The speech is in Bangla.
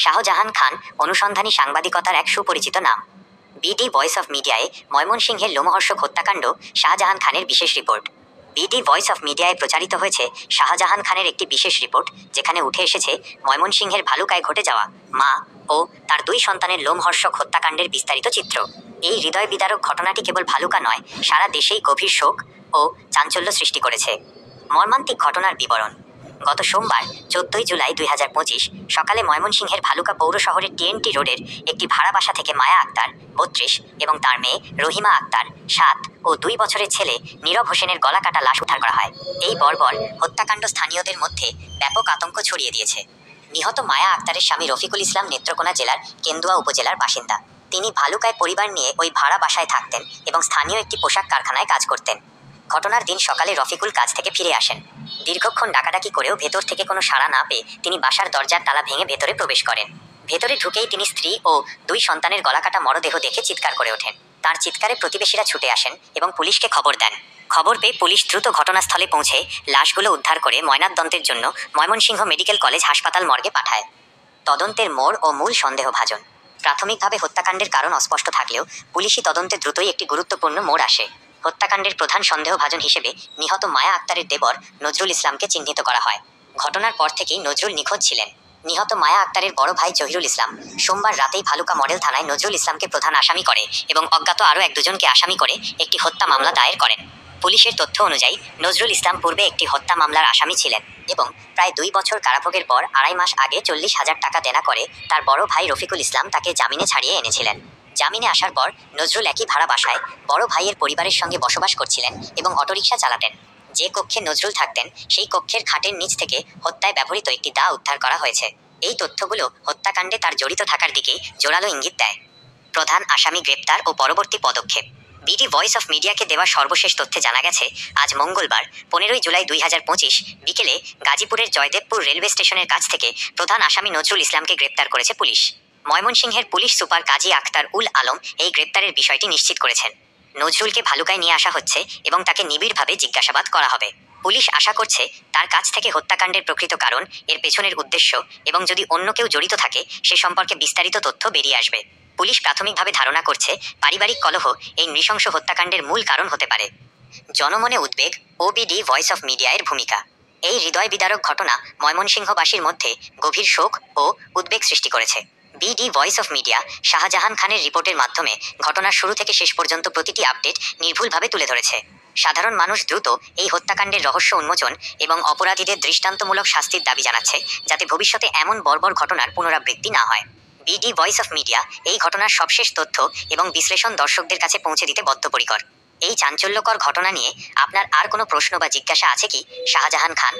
শাহজাহান খান অনুসন্ধানী সাংবাদিকতার এক সুপরিচিত নাম। বিডি ভয়েস অফ মিডিয়ায় ময়মনসিংহের লোমহর্ষক হত্যাকাণ্ড শাহজাহান খানের বিশেষ রিপোর্ট। বিডি ভয়েস অফ মিডিয়ায় প্রচারিত হয়েছে শাহজাহান খানের একটি বিশেষ রিপোর্ট, যেখানে উঠে এসেছে ময়মনসিংহের ভালুকায় ঘটে যাওয়া মা ও তার 2 সন্তানের লোমহর্ষক হত্যাকাণ্ডের বিস্তারিত চিত্র। এই হৃদয় বিদারক ঘটনাটি কেবল ভালুকা নয়, সারা দেশেই গভীর শোক ও চাঞ্চল্য সৃষ্টি করেছে। মর্মান্তিক ঘটনার বিবরণ। গত সোমবার 14 জুলাই 2025 সকালে ময়মনসিংহের ভালুকা পৌর শহরের টিএনটি রোডের একটি ভাড়া বাসা থেকে মায়া আক্তার 32 এবং তার মেয়ে রহিমা আক্তার 7 ও 2 বছরের ছেলে নীরব হোসেনের গলা কাটা লাশ উদ্ধার করা হয়। এই বর্বর হত্যাকাণ্ড স্থানীয়দের মধ্যে ব্যাপক আতঙ্ক ছড়িয়ে দিয়েছে। নিহত মায়া আক্তারের স্বামী রফিকুল ইসলাম নেত্রকোনা জেলার কেন্দুয়া উপজেলার বাসিন্দা। তিনি ভালুকায় পরিবার নিয়ে ওই ভাড়া বাসায় থাকতেন এবং স্থানীয় একটি পোশাক কারখানায় কাজ করতেন। ঘটনার দিন সকালে রফিকুল কাজ থেকে ফিরে আসেন। দীর্ঘক্ষণ ডাকাডাকি করেও ভেতর থেকে কোনো সাড়া না পেয়ে তিনি বাসার দরজার তালা ভেঙে ভেতরে প্রবেশ করেন। ভেতরে ঢুকেই তিনি স্ত্রী ও 2 সন্তানের গলাকাটা মরদেহ দেখে চিৎকার করে ওঠেন। তার চিৎকারে প্রতিবেশীরা ছুটে আসেন এবং পুলিশকে খবর দেন। খবর পেয়ে পুলিশ দ্রুত ঘটনাস্থলে পৌঁছে লাশগুলো উদ্ধার করে ময়নাতদন্তের জন্য ময়মনসিংহ মেডিকেল কলেজ হাসপাতাল মর্গে পাঠায়। তদন্তের মোড় ও মূল সন্দেহভাজন। প্রাথমিকভাবে হত্যাকাণ্ডের কারণ অস্পষ্ট থাকলেও পুলিশি তদন্তে দ্রুতই একটি গুরুত্বপূর্ণ মোড় আসে। হত্যাকাণ্ডের প্রধান সন্দেহভাজন হিসেবে নিহত মায়া আক্তারের দেবর নজরুল ইসলামকে চিহ্নিত করা হয়। ঘটনার পর থেকেই নজরুল নিখোঁজ ছিলেন। নিহত মায়া আক্তারের বড় ভাই জহিরুল ইসলাম সোমবার রাতেই ভালুকা মডেল থানায় নজরুল ইসলামকে প্রধান আসামি করে এবং অজ্ঞাত আরও 1-2 জনকে আসামি করে একটি হত্যা মামলা দায়ের করেন। পুলিশের তথ্য অনুযায়ী নজরুল ইসলাম পূর্বে একটি হত্যা মামলার আসামি ছিলেন এবং প্রায় 2 বছর কারাভোগের পর 2.5 মাস আগে 40,000 টাকা দেনা করে তার বড় ভাই রফিকুল ইসলাম তাকে জামিনে ছাড়িয়ে এনেছিলেন। জামিনে আসার পর নজরুল একই ভাড়া বাসায় বড় ভাইয়ের পরিবারের সঙ্গে বসবাস করছিলেন এবং অটোরিকশা চালাতেন। যে কক্ষে নজরুল থাকতেন সেই কক্ষের খাটের নিচ থেকে হত্যায় ব্যবহৃত একটি দা উদ্ধার করা হয়েছে। এই তথ্যগুলো হত্যাকাণ্ডে তার জড়িত থাকার দিকেই জোরালো ইঙ্গিত দেয়। প্রধান আসামি গ্রেপ্তার ও পরবর্তী পদক্ষেপ। বিডি ভয়েস অফ মিডিয়াকে দেওয়া সর্বশেষ তথ্যে জানা গেছে, আজ মঙ্গলবার 15 জুলাই 2025 বিকেলে গাজীপুরের জয়দেবপুর রেলওয়ে স্টেশনের কাছ থেকে প্রধান আসামি নজরুল ইসলামকে গ্রেপ্তার করেছে পুলিশ। ময়মনসিংহের পুলিশ সুপার কাজী আক্তার উল আলম এই গ্রেপ্তারের বিষয়টি নিশ্চিত করেছেন। নজরুলকে ভালুকায় নিয়ে আসা হচ্ছে এবং তাকে নিবিড়ভাবে জিজ্ঞাসাবাদ করা হবে। পুলিশ আশা করছে তার কাছ থেকে হত্যাকাণ্ডের প্রকৃত কারণ, এর পেছনের উদ্দেশ্য এবং যদি অন্য কেউ জড়িত থাকে সে সম্পর্কে বিস্তারিত তথ্য বেরিয়ে আসবে। পুলিশ প্রাথমিকভাবে ধারণা করছে পারিবারিক কলহ এই নৃশংস হত্যাকাণ্ডের মূল কারণ হতে পারে। জনমনে উদ্বেগ ও বিডি ভয়েস অফ মিডিয়ার ভূমিকা। এই হৃদয় বিদারক ঘটনা ময়মনসিংহবাসীর মধ্যে গভীর শোক ও উদ্বেগ সৃষ্টি করেছে। BD voice of media Shahjahan খানের রিপোর্টের মাধ্যমে ঘটনার শুরু থেকে শেষ পর্যন্ত প্রতিটি আপডেট নির্ভুলভাবে তুলে ধরেছে। সাধারণ মানুষ দ্রুত এই হত্যাকাণ্ডের রহস্য উন্মোচন এবং অপরাধীদের দৃষ্টান্তমূলক শাস্তির দাবি জানাচ্ছে, যাতে ভবিষ্যতে এমন বর্বর ঘটনার পুনরাবৃত্তি না হয়। বিডি ভয়েস অফ মিডিয়া এই ঘটনার সবশেষ তথ্য এবং বিশ্লেষণ দর্শকদের কাছে পৌঁছে দিতে বদ্ধপরিকর। এই চাঞ্চল্যকর ঘটনা নিয়ে আপনার আর কোনো প্রশ্ন বা জিজ্ঞাসা আছে কি? শাহজাহান খান